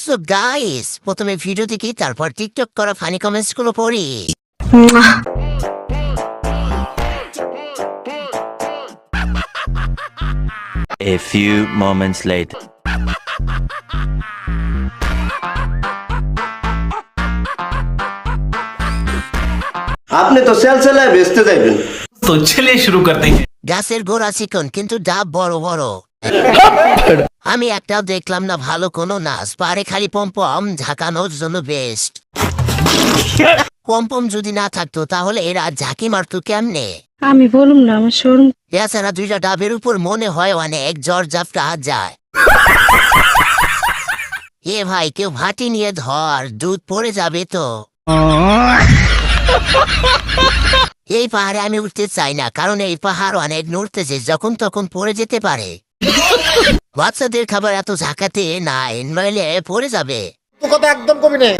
So guys, প্রথমে video দেখি, তারপর টিকটক করা ফানি কমেন্টস গুলো পড়ি। A few moments later. আপনি তো সেলসেলায় বেচতে যাইবেন। तो चलिए शुरू करते हैं। গাছের গোড়া চিকন কিন্তু ডাব বড় বড়। আমি একটাও দেখলাম না ভালো কোনো নাচ, পারে খালি পম্পম ঝাঁকানোর জন্য বেস্ট। পম্পম যদি না থাকতো তাহলে এরা ঝাঁকি মারতো কেমনে? আমি বলুম না আমার শোরুম। এছাড়া দুইটা ডাবের উপর মনে হয় অনেক জ্বর জাপটা যায়। এ ভাই, কেউ ভাটি নিয়ে ধর, দুধ পড়ে যাবে তো। এই পাহাড়ে আমি উঠতে চাই না, কারণ এই পাহাড় অনেক নড়তেছে, যখন তখন পড়ে যেতে পারে। বাচ্চাদের খাবার এত ঝাঁকাতে নাই, নইলে পড়ে যাবে। কথা একদম কবি নেই।